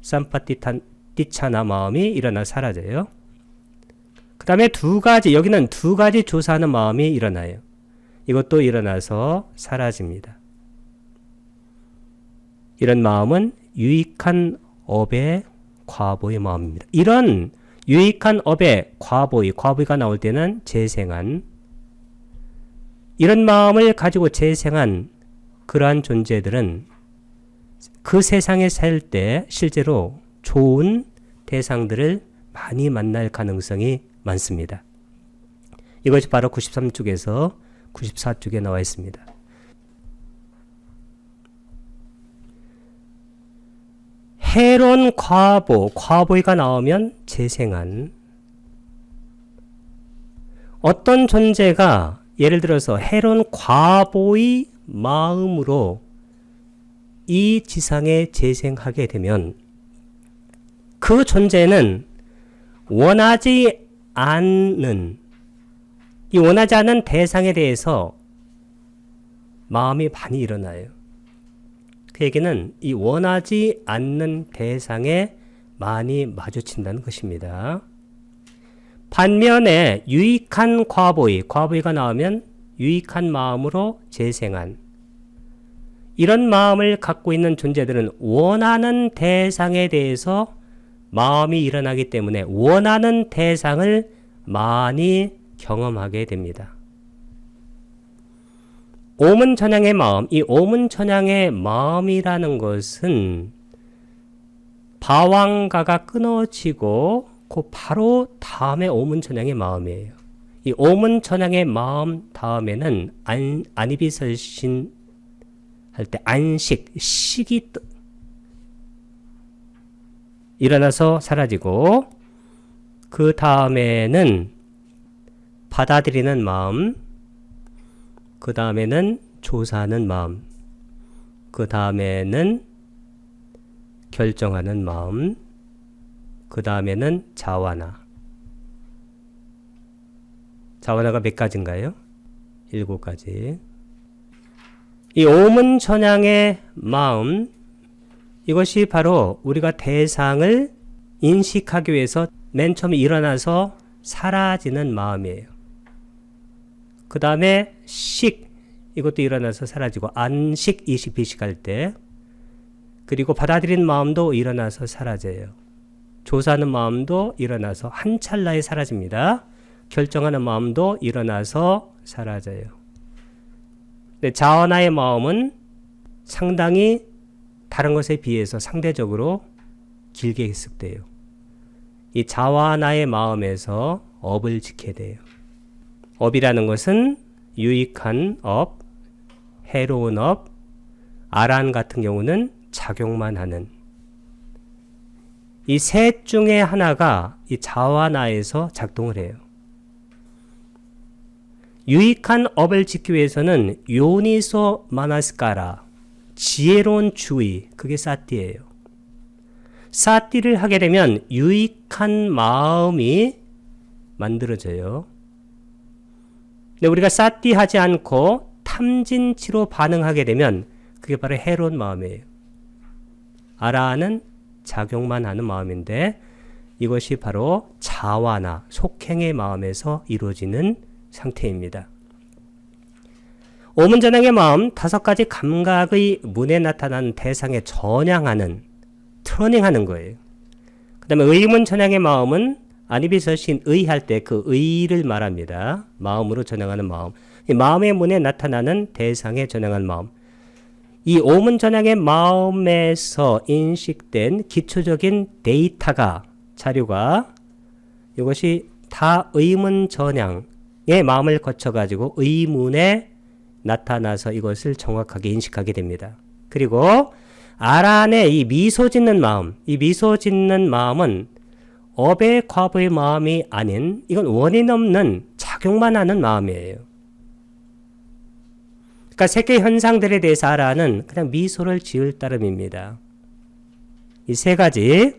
삼파티차나 마음이 일어나 사라져요. 그 다음에 2가지, 여기는 2가지 조사하는 마음이 일어나요. 이것도 일어나서 사라집니다. 이런 마음은 유익한 업의 과보의 마음입니다. 이런 유익한 업의 과보이가 나올 때는 재생한, 이런 마음을 가지고 재생한 그러한 존재들은 그 세상에 살 때 실제로 좋은 대상들을 많이 만날 가능성이 많습니다. 이것이 바로 93쪽에서 94쪽에 나와 있습니다. 해로운 과보이가 나오면 재생한 어떤 존재가 예를 들어서 해로운 과보의 마음으로 이 지상에 재생하게 되면 그 존재는 원하지 않는 대상에 대해서 마음이 많이 일어나요. 그 얘기는 이 원하지 않는 대상에 많이 마주친다는 것입니다. 반면에 유익한 과보이가 나오면 유익한 마음으로 재생한 이런 마음을 갖고 있는 존재들은 원하는 대상에 대해서 마음이 일어나기 때문에 원하는 대상을 많이 경험하게 됩니다. 오문천향의 마음, 이 오문천향의 마음이라는 것은 바왕가가 끊어지고 그 바로 다음에 오문천향의 마음이에요. 이 오문천향의 마음 다음에는 안이비설신 할 때 안식, 식이 일어나서 사라지고 그 다음에는 받아들이는 마음, 그 다음에는 조사하는 마음, 그 다음에는 결정하는 마음, 그 다음에는 자와나. 자와나가 몇 가지인가요? 7가지. 이 오문천양의 마음, 이것이 바로 우리가 대상을 인식하기 위해서 맨 처음에 일어나서 사라지는 마음이에요. 그 다음에 식, 이것도 일어나서 사라지고, 안식, 이식, 비식 할 때, 그리고 받아들이는 마음도 일어나서 사라져요. 조사하는 마음도 일어나서 한 찰나에 사라집니다. 결정하는 마음도 일어나서 사라져요. 근데 자원화의 마음은 상당히 다른 것에 비해서 상대적으로 길게 해석돼요. 이 자와나의 마음에서 업을 지켜야 돼요. 업이라는 것은 유익한 업, 해로운 업, 아란 같은 경우는 작용만 하는, 이 셋 중에 하나가 이 자와나에서 작동을 해요. 유익한 업을 지키기 위해서는 요니소 마나스카라, 지혜로운 주의, 그게 사띠예요. 사띠를 하게 되면 유익한 마음이 만들어져요. 근데 우리가 사띠 하지 않고 탐진치로 반응하게 되면 그게 바로 해로운 마음이에요. 아라는 작용만 하는 마음인데 이것이 바로 자와나, 속행의 마음에서 이루어지는 상태입니다. 오문전향의 마음, 5가지 감각의 문에 나타나는 대상에 전향하는, 트러닝하는 거예요. 그 다음에 의문전향의 마음은 아니비서신 의할 때 그 의를 말합니다. 마음으로 전향하는 마음. 이 마음의 문에 나타나는 대상에 전향하는 마음. 이 오문전향의 마음에서 인식된 기초적인 데이터가, 자료가, 이것이 다 의문전향의 마음을 거쳐가지고 의문에 나타나서 이것을 정확하게 인식하게 됩니다. 그리고 아란의 이 미소 짓는 마음, 이 미소 짓는 마음은 업의 과보의 마음이 아닌, 이건 원인 없는 작용만 하는 마음이에요. 그러니까 세계 현상들에 대해서 아란은 그냥 미소를 지을 따름입니다. 이 3가지,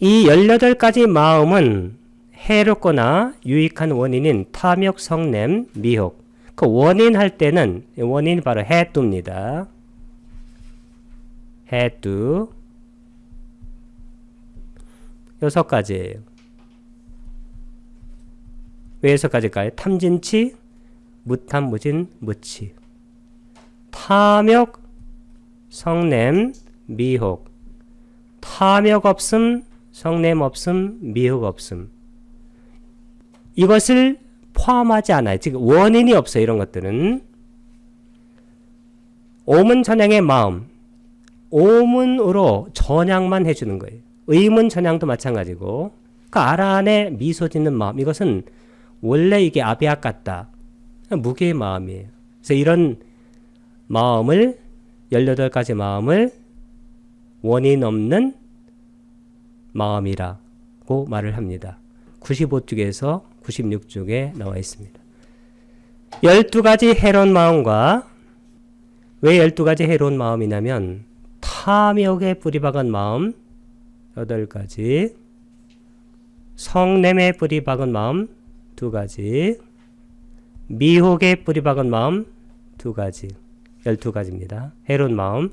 이 18가지 마음은 해롭거나 유익한 원인인 탐욕, 성냄, 미혹, 그 원인 할 때는 원인이 바로 해뚜입니다. 해뚜 6가지예요. 왜 6가지일까요? 탐진치, 무탐, 무진, 무치. 탐욕, 성냄, 미혹. 탐욕 없음, 성냄 없음, 미혹 없음. 이것을 포함하지 않아요. 즉 원인이 없어요. 이런 것들은. 오문 전향의 마음, 오문으로 전향만 해주는 거예요. 의문 전향도 마찬가지고, 그 아란에 미소 짓는 마음, 이것은 원래 이게 아비악 같다, 무게의 마음이에요. 그래서 이런 마음을, 18가지 마음을 원인 없는 마음이라고 말을 합니다. 95쪽에서 96쪽에 나와 있습니다. 12가지 해로운 마음과, 왜 12가지 해로운 마음이냐면 탐욕에 뿌리박은 마음 8가지, 성냄에 뿌리박은 마음 2가지, 미혹에 뿌리박은 마음 2가지, 12가지입니다. 해로운 마음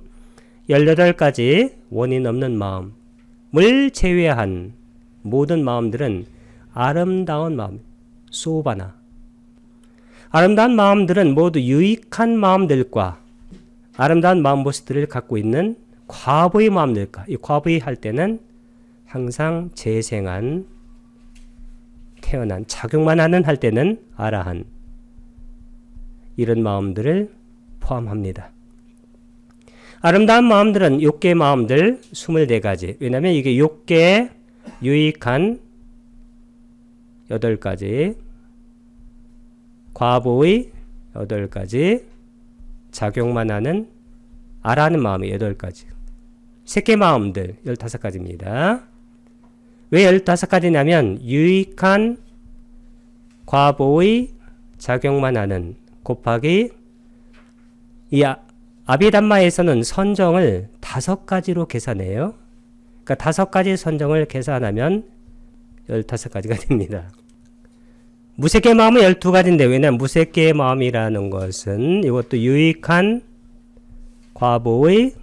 18가지 원인 없는 마음을 제외한 모든 마음들은 아름다운 마음, 소바나. 아름다운 마음들은 모두 유익한 마음들과 아름다운 마음 모습들을 갖고 있는 과보의 마음들과, 이 과보의 할 때는 항상 재생한, 태어난, 작용만 하는 할 때는 아라한, 이런 마음들을 포함합니다. 아름다운 마음들은 6개의 마음들 24가지. 왜냐하면 이게 6개의 유익한 8가지, 과보의 8가지, 작용만 하는 아라는 마음이 8가지. 새끼 마음들 15가지입니다. 왜 15가지냐면 유익한 과보의 작용만 하는 곱하기 이 아비담마에서는 선정을 5가지로 계산해요. 그러니까 5가지 선정을 계산하면 15가지가 됩니다. 무색계의 마음은 12가지인데 왜냐하면 무색계의 마음이라는 것은 이것도 유익한 과보의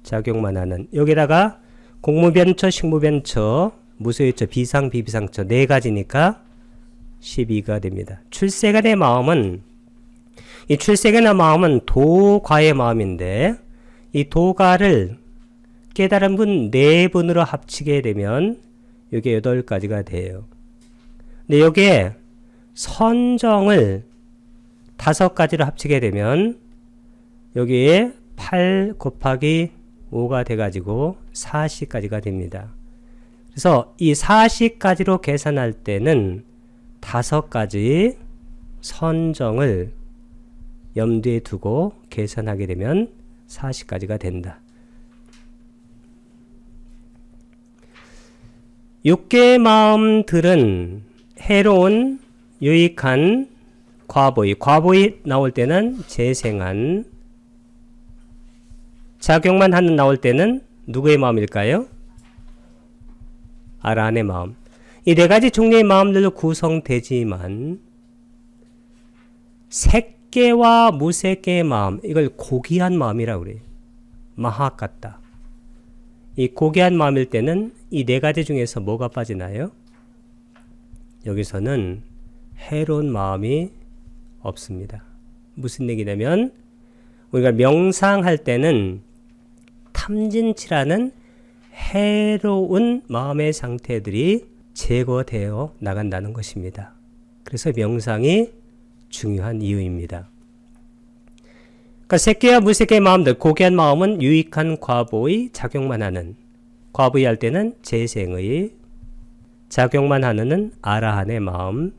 작용만 하는, 여기다가 공무변처, 식무변처, 무소유처, 비상, 비비상처 4가지니까 12가 됩니다. 출세간의 마음은, 이 출세간의 마음은 도과의 마음인데 이 도과를 깨달은 분 4분으로 합치게 되면 이게 8가지가 돼요. 근데 여기에 선정을 5가지로 합치게 되면 여기에 8 곱하기 5가 돼가지고 40까지가 됩니다. 그래서 이 40까지로 계산할 때는 5가지 선정을 염두에 두고 계산하게 되면 40까지가 된다. 6개의 마음들은 해로운 유익한 과보의 나올 때는 재생한, 작용만 하는 나올 때는 누구의 마음일까요? 아라한의 마음. 이 4가지 종류의 마음들로 구성되지만 색계와 무색계의 마음, 이걸 고귀한 마음이라고 그래요. 마하카타. 이 고귀한 마음일 때는 이 4가지 중에서 뭐가 빠지나요? 여기서는 해로운 마음이 없습니다. 무슨 얘기냐면 우리가 명상할 때는 탐진치라는 해로운 마음의 상태들이 제거되어 나간다는 것입니다. 그래서 명상이 중요한 이유입니다. 그러니까 색계와 무색계의 마음들, 고귀한 마음은 유익한 과보의 작용만 하는, 과보의 할 때는 재생의, 작용만 하는 아라한의 마음.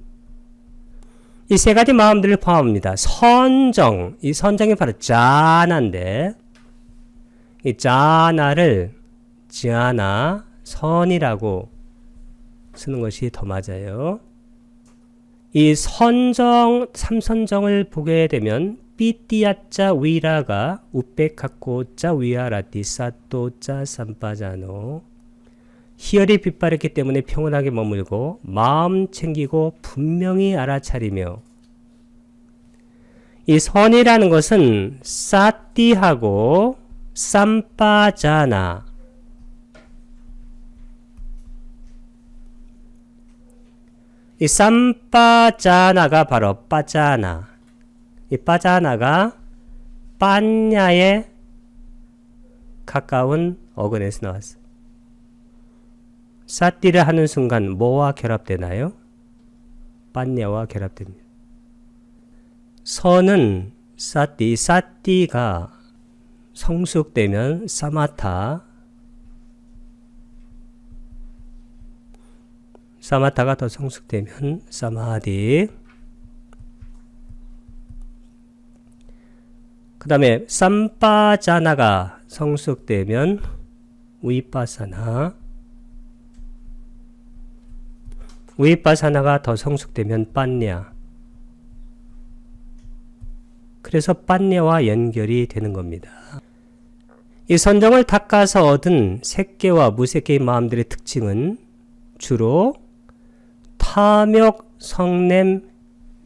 이 3가지 마음들을 포함합니다. 선정, 이 선정이 바로 자나인데 이 자나를 지아나, 선이라고 쓰는 것이 더 맞아요. 이 선정, 3선정을 보게 되면 삐띠야자 위라가 우백하코자 위아라티 사또자 삼빠자노, 희열이 빛바랬기 때문에 평온하게 머물고 마음 챙기고 분명히 알아차리며, 이 선이라는 것은 사띠하고 삼빠자나, 이 삼빠자나가 바로 빠자나, 이 빠자나가 빠냐에 가까운 어근에서 나왔어요. 사띠를 하는 순간 뭐와 결합되나요? 빠냐와 결합됩니다. 선은 사띠, 사띠가 성숙되면 사마타, 사마타가 더 성숙되면 사마디, 그 다음에 삼빠자나가 성숙되면 위파사나, 위파사나가 더 성숙되면 빠냐. 그래서 빠냐와 연결이 되는 겁니다. 이 선정을 닦아서 얻은 색계와 무색계의 마음들의 특징은 주로 탐욕, 성냄,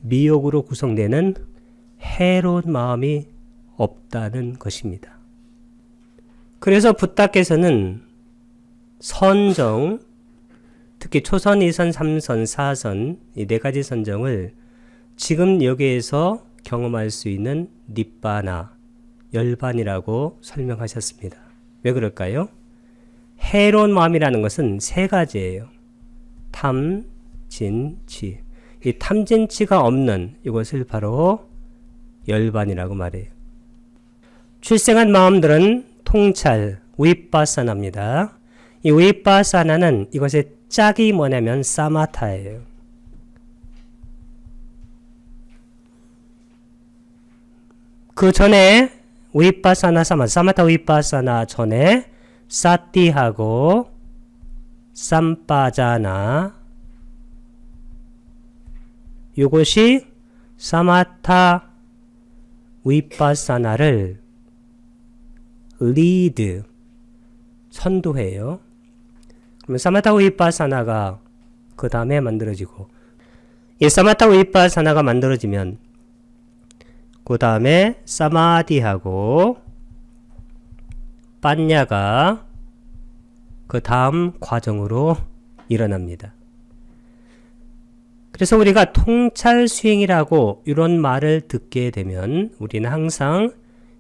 미욕으로 구성되는 해로운 마음이 없다는 것입니다. 그래서 붓다께서는 선정, 특히 초선, 2선, 3선, 4선 이 4가지 선정을 지금 여기에서 경험할 수 있는 니빠나, 열반이라고 설명하셨습니다. 왜 그럴까요? 해로운 마음이라는 것은 3가지예요. 탐, 진, 치. 이 탐진치가 없는 이것을 바로 열반이라고 말해요. 출생한 마음들은 통찰, 위빠사나입니다. 이 위빠사나는 이것의 짝이 뭐냐면 사마타예요. 그 전에 위빠사나 사마타 위빠사나 전에 사띠하고 삼빠자나, 이것이 사마타 위빠사나를 lead, 선도해요. 그러면 사마타 위파사나가 그 다음에 만들어지고, 이 사마타 위파사나가 만들어지면 그 다음에 사마디하고 빠냐가 그 다음 과정으로 일어납니다. 그래서 우리가 통찰 수행이라고 이런 말을 듣게 되면 우리는 항상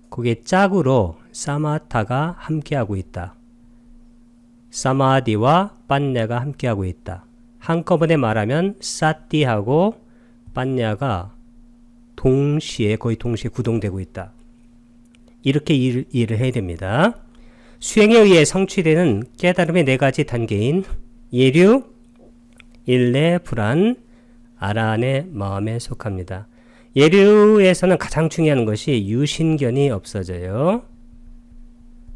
그게 짝으로 사마타가 함께하고 있다. 사마디와 빠냐가 함께하고 있다. 한꺼번에 말하면 사띠하고 빠냐가 동시에 거의 동시에 구동되고 있다. 이렇게 이해를 해야 됩니다. 수행에 의해 성취되는 깨달음의 네 가지 단계인 예류, 일례, 불안, 아라한의 마음에 속합니다. 예류에서는 가장 중요한 것이 유신견이 없어져요.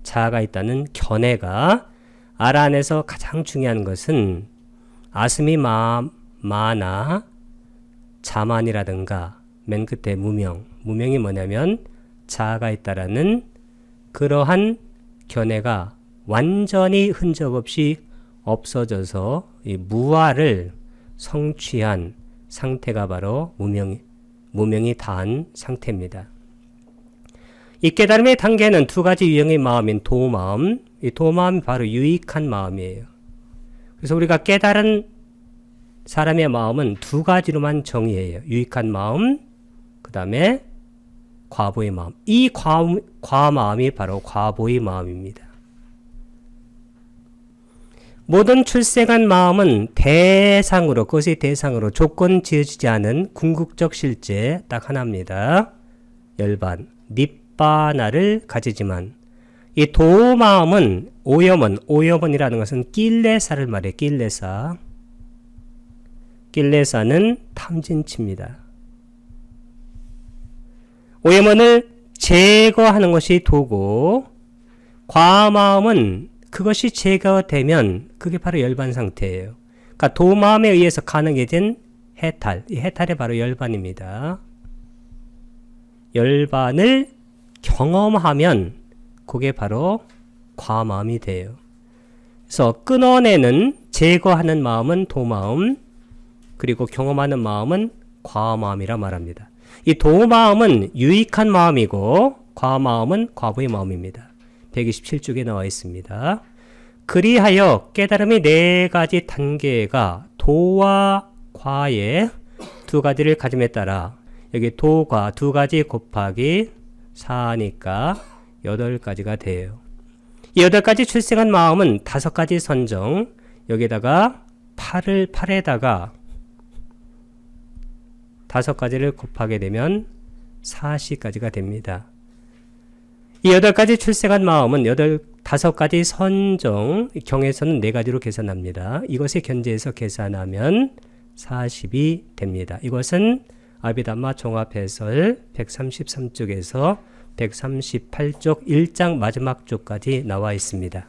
자아가 있다는 견해가. 아라한에서 가장 중요한 것은 아스미 마나 자만이라든가 맨 끝에 무명이 뭐냐면 자아가 있다라는 그러한 견해가 완전히 흔적 없이 없어져서 이 무아를 성취한 상태가 바로 무명이 다한 상태입니다. 이 깨달음의 단계는 두 가지 유형의 마음인 도마음, 이 도마음이 바로 유익한 마음이에요. 그래서 우리가 깨달은 사람의 마음은 두 가지로만 정의해요. 유익한 마음, 그 다음에 과보의 마음. 이 과마음이 바로 과보의 마음입니다. 모든 출생한 마음은 대상으로, 그것이 대상으로 조건 지어지지 않은 궁극적 실제 딱 하나입니다. 열반, 닙바나를 가지지만 이 도마음은 오염원이라는 것은 낄레사를 말해. 낄레사는 탐진치입니다. 오염원을 제거하는 것이 도고, 과마음은 그것이 제거되면 그게 바로 열반 상태예요. 그러니까 도마음에 의해서 가능해진 해탈, 이 해탈이 바로 열반입니다. 열반을 경험하면 그게 바로 과마음이 돼요. 그래서 끊어내는, 제거하는 마음은 도마음, 그리고 경험하는 마음은 과마음이라 말합니다. 이 도마음은 유익한 마음이고 과마음은 과보의 마음입니다. 127쪽에 나와 있습니다. 그리하여 깨달음의 네 가지 단계가 도와 과의 두 가지를 가짐에 따라 여기 도과 두 가지 곱하기 4니까 8가지가 돼요. 이 8가지 출생한 마음은 5가지 선정, 여기다가 8에다가 5가지를 곱하게 되면 40가지가 됩니다. 이 8가지 출생한 마음은 5가지 선정, 경에서는 4가지로 계산합니다. 이것의 견제해서 계산하면 40이 됩니다. 이것은 아비담마 종합해설 133쪽에서 138쪽 1장 마지막 쪽까지 나와 있습니다.